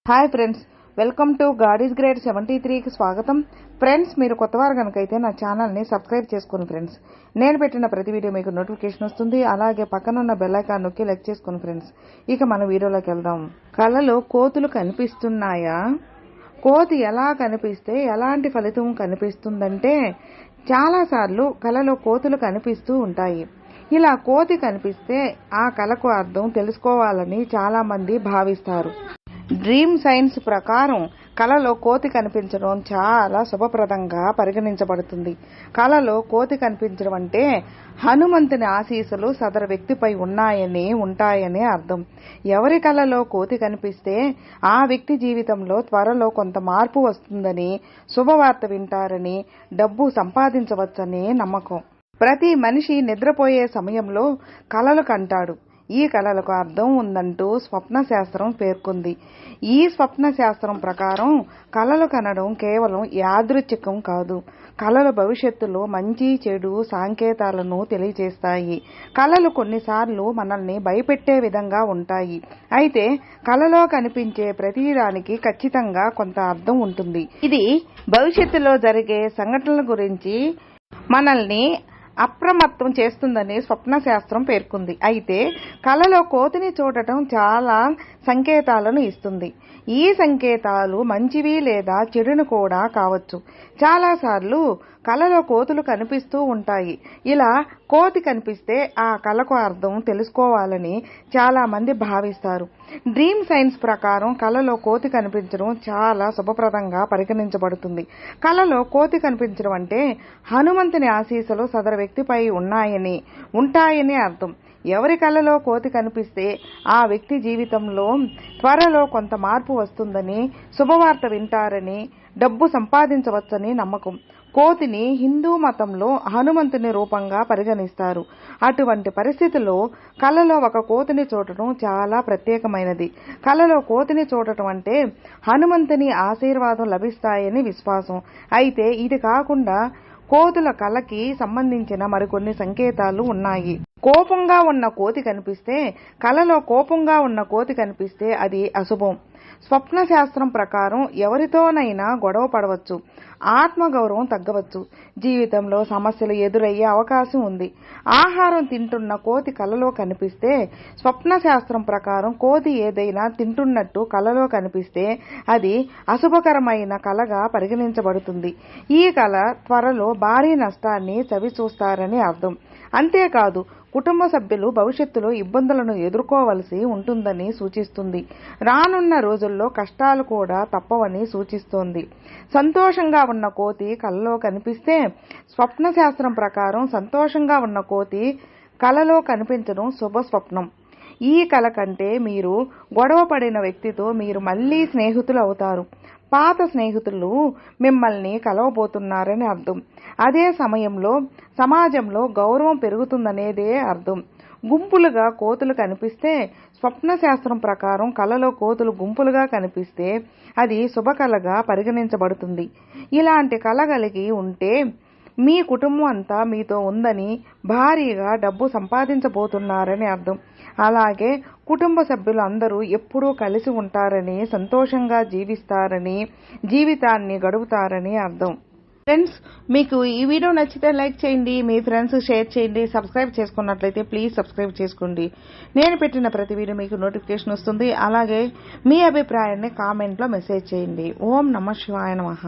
Hi friends, welcome to God is great 73కి స్వాగతం. Friends, మీరు కొత్తవారు కనుకైతే నా ఛానల్ని సబ్స్క్రైబ్ చేసుకోండి ఫ్రెండ్స్. నేను పెట్టిన ప్రతి వీడియో మీకు నోటిఫికేషన్ వస్తుంది. అలాగే పక్కనున్న బెల్ ఐకాన్ నొక్కి లైక్ చేసుకోండి ఫ్రెండ్స్. ఇక మన వీడియోలోకి వెళ్దాం. కళలో కోతులు కనిపిస్తున్నాయా? కోతి ఎలా కనిపిస్తే ఎలాంటి ఫలితం కనిపిస్తుందంటే, చాలాసార్లు కళలో కోతులు కనిపిస్తూ ఉంటాయి. ఇలా కోతి కనిపిస్తే ఆ కళకు అర్థం తెలుసుకోవాలని చాలా మంది భావిస్తారు. డ్రీమ్ సైన్స్ ప్రకారం కళలో కోతి కనిపించడం చాలా శుభప్రదంగా పరిగణించబడుతుంది. కళలో కోతి కనిపించడం అంటే హనుమంతుని ఆశీస్సులు సదరు వ్యక్తిపై ఉంటాయని అర్థం. ఎవరి కళలో కోతి కనిపిస్తే ఆ వ్యక్తి జీవితంలో త్వరలో కొంత మార్పు వస్తుందని, శుభవార్త వింటారని, డబ్బు సంపాదించవచ్చని నమ్మకం. ప్రతి మనిషి నిద్రపోయే సమయంలో కలలు కంటాడు. ఈ కళలకు అర్థం ఉందంటూ స్వప్న శాస్త్రం పేర్కొంది. ఈ స్వప్న శాస్త్రం ప్రకారం కళలు కనడం కేవలం యాదృచ్ఛికం కాదు. కళలు భవిష్యత్తులో మంచి చెడు సంకేతాలను తెలియజేస్తాయి. కళలు కొన్నిసార్లు మనల్ని భయపెట్టే విధంగా ఉంటాయి. అయితే కళలో కనిపించే ప్రతిదానికి ఖచ్చితంగా కొంత అర్థం ఉంటుంది. ఇది భవిష్యత్తులో జరిగే సంఘటనల గురించి మనల్ని అప్రమత్తం చేస్తుందని స్వప్న శాస్త్రం పేర్కొంది. అయితే కళలో కోతిని చూడటం చాలా సంకేతాలను ఇస్తుంది. ఈ సంకేతాలు మంచివి లేదా చెడును కూడా కావచ్చు. చాలాసార్లు కళలో కోతులు కనిపిస్తూ ఉంటాయి. ఇలా కోతి కనిపిస్తే ఆ కళకు అర్థం తెలుసుకోవాలని చాలా మంది భావిస్తారు. డ్రీమ్ సైన్స్ ప్రకారం కళలో కోతి కనిపించడం చాలా శుభప్రదంగా పరిగణించబడుతుంది. కళలో కోతి కనిపించడం అంటే హనుమంతుని ఆశీస్సులు సదరు వ్యక్తిపై ఉంటాయని అర్థం. ఎవరి కళలో కోతి కనిపిస్తే ఆ వ్యక్తి జీవితంలో త్వరలో కొంత మార్పు వస్తుందని, శుభవార్త వింటారని, డబ్బు సంపాదించవచ్చని నమ్మకం. కోతిని హిందూ మతంలో హనుమంతుని రూపంగా పరిగణిస్తారు. అటువంటి పరిస్థితుల్లో కళలో ఒక కోతిని చూడటం చాలా ప్రత్యేకమైనది. కళలో కోతిని చూడటం అంటే హనుమంతుని ఆశీర్వాదం లభిస్తాయని విశ్వాసం. అయితే ఇది కాకుండా కోతుల కళకి సంబంధించిన మరికొన్ని సంకేతాలు ఉన్నాయి. కోపంగా ఉన్న కోతి కనిపిస్తే, కళలో కోపంగా ఉన్న కోతి కనిపిస్తే అది అశుభం. స్వప్న శాస్త్రం ప్రకారం ఎవరితోనైనా గొడవ పడవచ్చు, ఆత్మగౌరవం తగ్గవచ్చు, జీవితంలో సమస్యలు ఎదురయ్యే అవకాశం ఉంది. ఆహారం తింటున్న కోతి కళలో కనిపిస్తే, స్వప్న శాస్త్రం ప్రకారం కోతి ఏదైనా తింటున్నట్టు కళలో కనిపిస్తే అది అశుభకరమైన కళగా పరిగణించబడుతుంది. ఈ కళ త్వరలో భారీ నష్టాన్ని చవిచూస్తారని అర్థం. అంతేకాదు, కుటుంబ సభ్యులు భవిష్యత్తులో ఇబ్బందులను ఎదుర్కోవలసి ఉంటుందని సూచిస్తుంది. రానున్న రోజుల్లో కష్టాలు కూడా తప్పవని సూచిస్తోంది. సంతోషంగా ఉన్న కోతి కలలో కనిపిస్తే, స్వప్న శాస్త్రం ప్రకారం సంతోషంగా ఉన్న కోతి కలలో కనిపించడం శుభ స్వప్నం. ఈ కళ కంటే మీరు గొడవ పడిన వ్యక్తితో మీరు మళ్లీ స్నేహితులు అవుతారు. పాత స్నేహితులు మిమ్మల్ని కలవబోతున్నారని అర్థం. అదే సమయంలో సమాజంలో గౌరవం పెరుగుతుందనేదే అర్థం. గుంపులుగా కోతులు కనిపిస్తే, స్వప్న శాస్త్రం ప్రకారం కళలో కోతులు గుంపులుగా కనిపిస్తే అది శుభకళగా పరిగణించబడుతుంది. ఇలాంటి కళ కలిగి ఉంటే మీ కుటుంబం అంతా మీతో ఉందని, భారీగా డబ్బు సంపాదించబోతున్నారని అర్థం. అలాగే కుటుంబ సభ్యులు అందరూ ఎప్పుడూ కలిసి ఉంటారని, సంతోషంగా జీవితాన్ని గడుపుతారని అర్థం. ఫ్రెండ్స్, మీకు ఈ వీడియో నచ్చితే లైక్ చేయండి, మీ ఫ్రెండ్స్ షేర్ చేయండి. సబ్స్క్రైబ్ చేసుకున్నట్లయితే ప్లీజ్ సబ్స్క్రైబ్ చేసుకోండి. నేను పెట్టిన ప్రతి వీడియో మీకు నోటిఫికేషన్ వస్తుంది. అలాగే మీ అభిప్రాయాన్ని కామెంట్లో మెసేజ్ చేయండి. ఓం నమః శివాయ నమః.